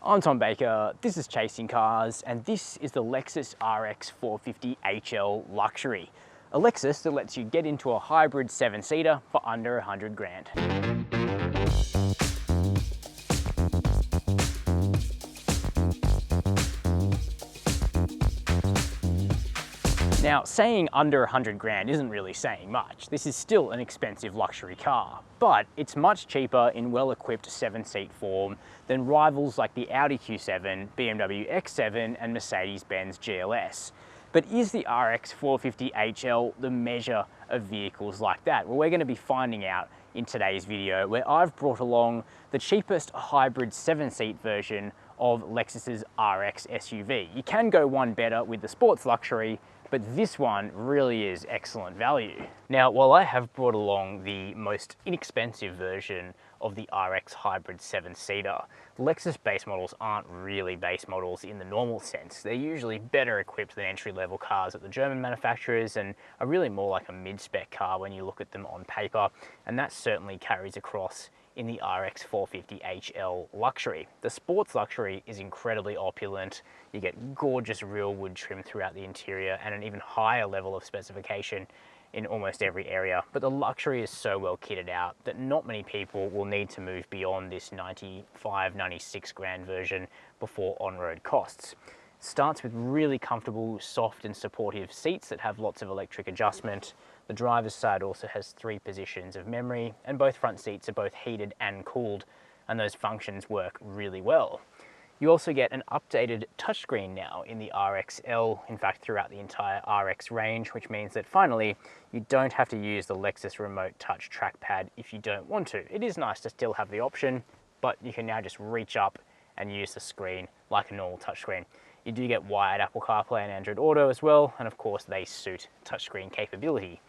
I'm Tom Baker, this is Chasing Cars, and this is the Lexus RX 450 HL Luxury. A Lexus that lets you get into a hybrid 7-seater for under 100 grand. Now, saying under 100 grand isn't really saying much. This is still an expensive luxury car, but it's much cheaper in well-equipped 7-seat form than rivals like the Audi Q7, BMW X7 and Mercedes-Benz GLE. But is the RX 450 HL the measure of vehicles like that? Well, we're going to be finding out in today's video, where I've brought along the cheapest hybrid 7-seat version of Lexus's RX SUV. You can go one better with the sports luxury, but this one really is excellent value. Now, while I have brought along the most inexpensive version of the RX hybrid 7-seater, Lexus base models aren't really base models in the normal sense. They're usually better equipped than entry-level cars at the German manufacturers and are really more like a mid-spec car when you look at them on paper, and that certainly carries across in the RX 450 HL Luxury. The sports luxury is incredibly opulent. You get gorgeous real wood trim throughout the interior and an even higher level of specification in almost every area. But the luxury is so well kitted out that not many people will need to move beyond this 95, 96 grand version before on-road costs. It starts with really comfortable, soft and supportive seats that have lots of electric adjustment. The driver's side also has 3 positions of memory, and both front seats are both heated and cooled, and those functions work really well. You also get an updated touchscreen now in the RX L, in fact throughout the entire RX range, which means that finally you don't have to use the Lexus Remote Touch trackpad if you don't want to. It is nice to still have the option, but you can now just reach up and use the screen like a normal touchscreen. You do get wired Apple CarPlay and Android Auto as well, and of course they suit touchscreen capability.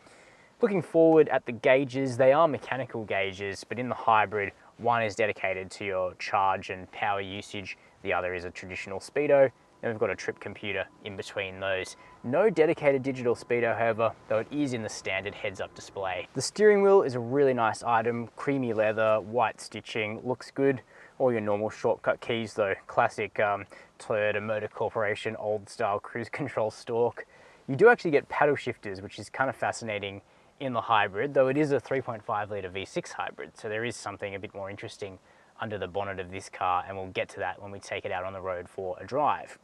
Looking forward at the gauges, they are mechanical gauges, but in the hybrid, one is dedicated to your charge and power usage, the other is a traditional speedo, and we've got a trip computer in between those. No dedicated digital speedo, however, though it is in the standard heads-up display. The steering wheel is a really nice item, creamy leather, white stitching, looks good. All your normal shortcut keys though, classic Toyota Motor Corporation old style cruise control stalk. You do actually get paddle shifters, which is kind of fascinating in the hybrid, though it is a 3.5 litre V6 hybrid, so there is something a bit more interesting under the bonnet of this car, and we'll get to that when we take it out on the road for a drive.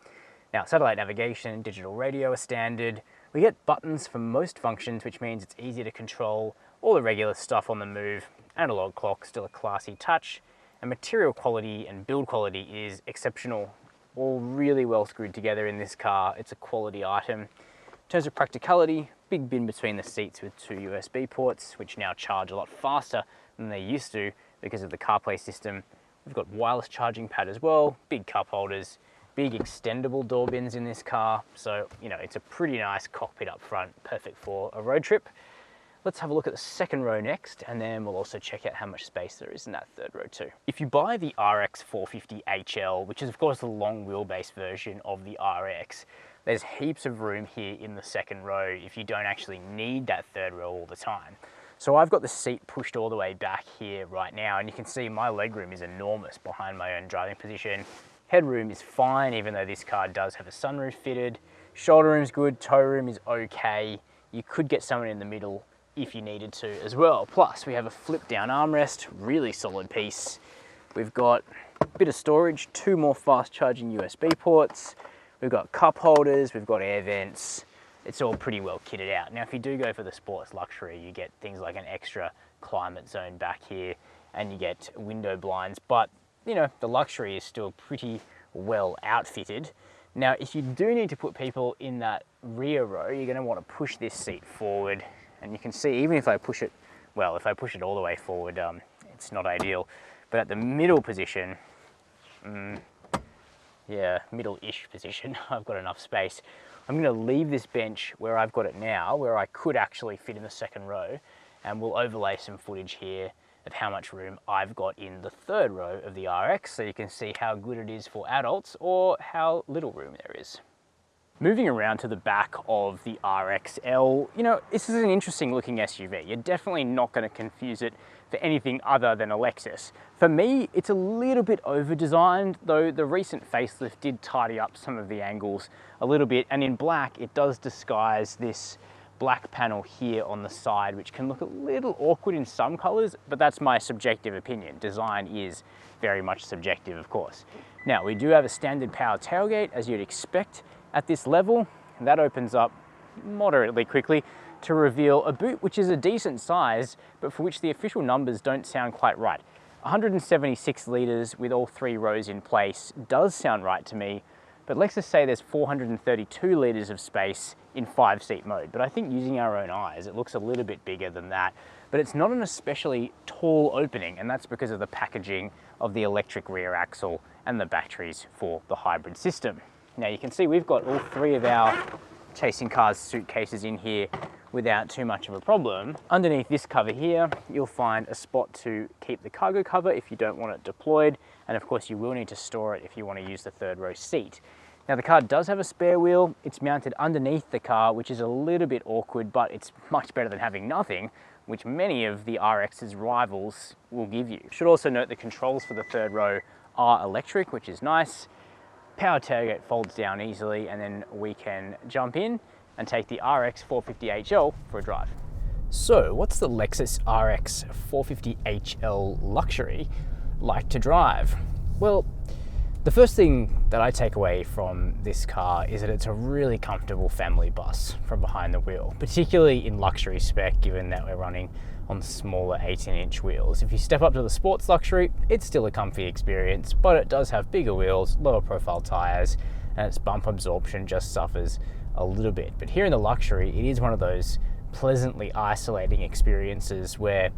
Now, satellite navigation, digital radio are standard. We get buttons for most functions, which means it's easy to control all the regular stuff on the move. Analog clock, still a classy touch, and material quality and build quality is exceptional. All really well screwed together in this car. It's a quality item. In terms of practicality, big bin between the seats with 2 USB ports, which now charge a lot faster than they used to because of the CarPlay system. We've got wireless charging pad as well, big cup holders, big extendable door bins in this car. So, you know, it's a pretty nice cockpit up front, perfect for a road trip. Let's have a look at the second row next, and then we'll also check out how much space there is in that third row too. If you buy the RX 450 HL, which is of course the long wheelbase version of the RX, there's heaps of room here in the second row if you don't actually need that third row all the time. So I've got the seat pushed all the way back here right now, and you can see my legroom is enormous behind my own driving position. Headroom is fine, even though this car does have a sunroof fitted. Shoulder room's good, toe room is okay. You could get someone in the middle if you needed to as well. Plus we have a flip down armrest, really solid piece. We've got a bit of storage, 2 more fast charging USB ports. We've got cup holders, we've got air vents. It's all pretty well kitted out. Now, if you do go for the sports luxury, you get things like an extra climate zone back here, and you get window blinds, but you know, the luxury is still pretty well outfitted. Now, if you do need to put people in that rear row, you're gonna want to push this seat forward, and you can see, even if I push it, well, if I push it all the way forward, it's not ideal, but at the middle position, yeah, middle-ish position, I've got enough space. I'm going to leave this bench where I've got it now, where I could actually fit in the second row, and we'll overlay some footage here of how much room I've got in the third row of the RX, so you can see how good it is for adults or how little room there is. Moving around to the back of the RX L, you know, this is an interesting looking SUV. You're definitely not going to confuse it for anything other than a Lexus. For me, it's a little bit over-designed, though the recent facelift did tidy up some of the angles a little bit, and in black, it does disguise this black panel here on the side, which can look a little awkward in some colors, but that's my subjective opinion. Design is very much subjective, of course. Now, we do have a standard power tailgate, as you'd expect at this level, and that opens up moderately quickly to reveal a boot which is a decent size, but for which the official numbers don't sound quite right. 176 litres with all 3 rows in place does sound right to me, but Lexus say there's 432 litres of space in 5-seat mode. But I think using our own eyes, it looks a little bit bigger than that. But it's not an especially tall opening, and that's because of the packaging of the electric rear axle and the batteries for the hybrid system. Now you can see we've got all 3 of our Chasing Cars suitcases in here without too much of a problem. Underneath this cover here, you'll find a spot to keep the cargo cover if you don't want it deployed. And of course you will need to store it if you want to use the 3rd row seat. Now the car does have a spare wheel. It's mounted underneath the car, which is a little bit awkward, but it's much better than having nothing, which many of the RX's rivals will give you. Should also note the controls for the 3rd row are electric, which is nice. Power tailgate folds down easily, and then we can jump in and take the RX 450HL for a drive. So what's the Lexus RX 450HL Luxury like to drive? Well, the first thing that I take away from this car is that it's a really comfortable family bus from behind the wheel, particularly in luxury spec, given that we're running on smaller 18-inch wheels. If you step up to the sports luxury, it's still a comfy experience, but it does have bigger wheels, lower profile tires, and its bump absorption just suffers a little bit. But here in the luxury, it is one of those pleasantly isolating experiences where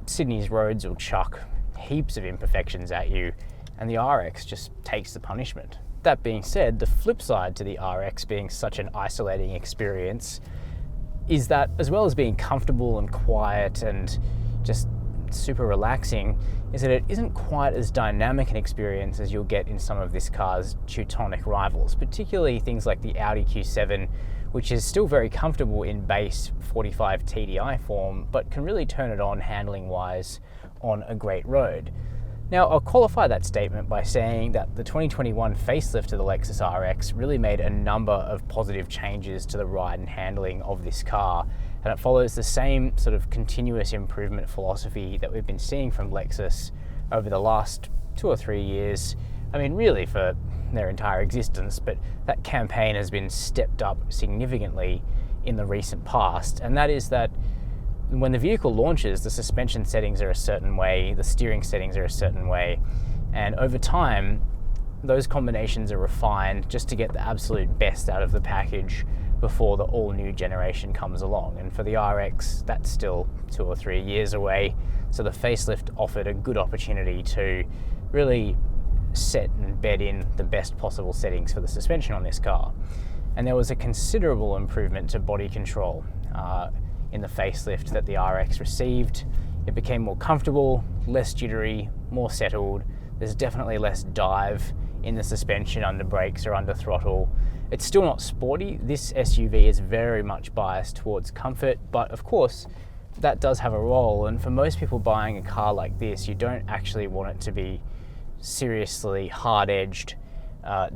Sydney's roads will chuck heaps of imperfections at you, and the RX just takes the punishment. That being said, the flip side to the RX being such an isolating experience is that, as well as being comfortable and quiet and just super relaxing, is that it isn't quite as dynamic an experience as you'll get in some of this car's Teutonic rivals, particularly things like the Audi Q7, which is still very comfortable in base 45 TDI form, but can really turn it on handling-wise on a great road. Now, I'll qualify that statement by saying that the 2021 facelift of the Lexus RX really made a number of positive changes to the ride and handling of this car, and it follows the same sort of continuous improvement philosophy that we've been seeing from Lexus over the last 2 or 3 years. I mean, really for their entire existence, but that campaign has been stepped up significantly in the recent past, and that is that when the vehicle launches, the suspension settings are a certain way, the steering settings are a certain way, and over time, those combinations are refined just to get the absolute best out of the package before the all-new generation comes along. And for the RX, that's still 2 or 3 years away, so the facelift offered a good opportunity to really set and bed in the best possible settings for the suspension on this car. And there was a considerable improvement to body control in the facelift that the RX received. It became more comfortable, less jittery, more settled. There's definitely less dive in the suspension under brakes or under throttle. It's still not sporty. This SUV is very much biased towards comfort, but of course, that does have a role. And for most people buying a car like this, you don't actually want it to be seriously hard-edged,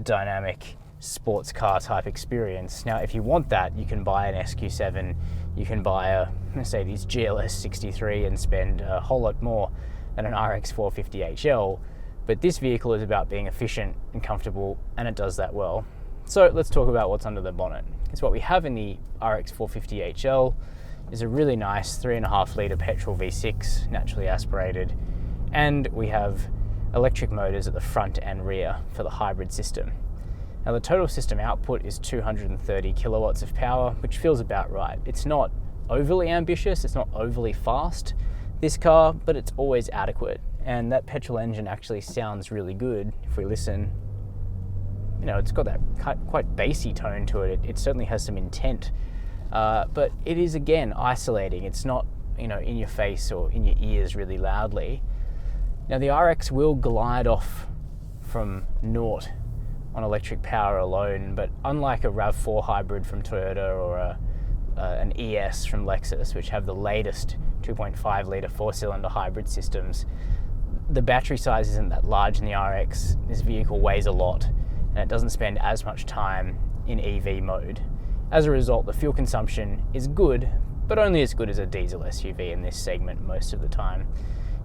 dynamic sports car type experience. Now, if you want that, you can buy an SQ7, you can buy a Mercedes GLE 63 and spend a whole lot more than an RX 450HL, but this vehicle is about being efficient and comfortable, and it does that well. So let's talk about what's under the bonnet. It's what we have in the RX 450HL is a really nice 3.5 litre petrol V6, naturally aspirated, and we have electric motors at the front and rear for the hybrid system. Now, the total system output is 230 kilowatts of power, which feels about right. It's not overly ambitious, it's not overly fast, this car, but it's always adequate. And that petrol engine actually sounds really good if we listen. You know, it's got that quite bassy tone to it. It certainly has some intent, but it is, again, isolating. It's not, you know, in your face or in your ears really loudly. Now, the RX will glide off from 0 on electric power alone, but unlike a RAV4 hybrid from Toyota or an ES from Lexus, which have the latest 2.5 litre 4-cylinder hybrid systems, the battery size isn't that large in the RX. This vehicle weighs a lot and it doesn't spend as much time in EV mode. As a result, the fuel consumption is good, but only as good as a diesel SUV in this segment most of the time.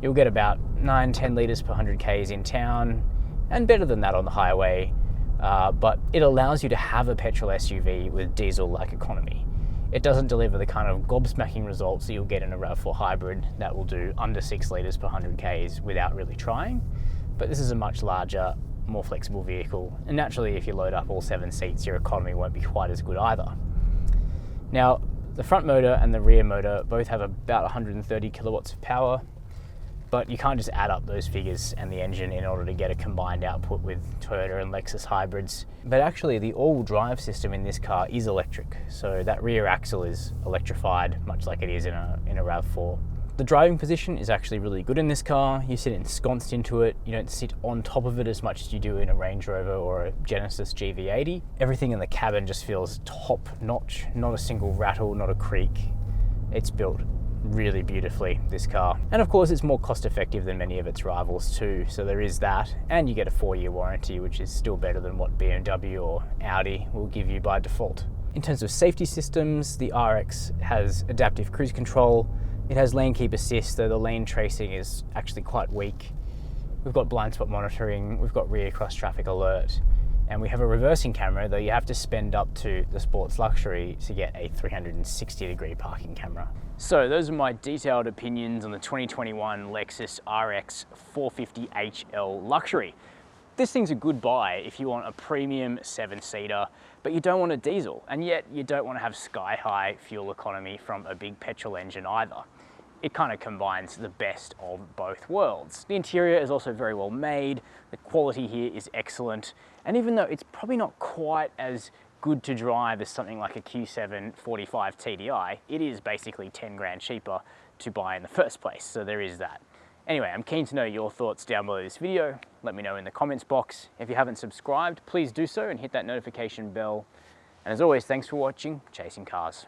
You'll get about 9-10 litres per 100 Ks in town, and better than that on the highway, but it allows you to have a petrol SUV with diesel-like economy. It doesn't deliver the kind of gobsmacking results that you'll get in a RAV4 hybrid that will do under 6 litres per 100 Ks without really trying, but this is a much larger, more flexible vehicle, and naturally if you load up all 7 seats, your economy won't be quite as good either. Now, the front motor and the rear motor both have about 130 kilowatts of power, but you can't just add up those figures and the engine in order to get a combined output with Toyota and Lexus hybrids. But actually the all-wheel drive system in this car is electric, so that rear axle is electrified, much like it is in a RAV4. The driving position is actually really good in this car. You sit ensconced into it, you don't sit on top of it as much as you do in a Range Rover or a Genesis GV80. Everything in the cabin just feels top-notch, not a single rattle, not a creak. It's built really beautifully, this car. And of course it's more cost effective than many of its rivals too, so there is that, and you get a 4-year warranty, which is still better than what BMW or Audi will give you by default. In terms of safety systems, the RX has adaptive cruise control. It has lane keep assist, though the lane tracing is actually quite weak. We've got blind spot monitoring, we've got rear cross traffic alert, and we have a reversing camera, though you have to spend up to the Sports Luxury to get a 360-degree parking camera. So those are my detailed opinions on the 2021 Lexus RX 450HL Luxury. This thing's a good buy if you want a premium 7-seater, but you don't want a diesel, and yet you don't want to have sky-high fuel economy from a big petrol engine either. It kind of combines the best of both worlds. The interior is also very well made, the quality here is excellent, and even though it's probably not quite as good to drive as something like a Q7 45 TDI, it is basically 10 grand cheaper to buy in the first place, so there is that. Anyway, I'm keen to know your thoughts down below this video. Let me know in the comments box. If you haven't subscribed, please do so and hit that notification bell. And as always, thanks for watching Chasing Cars.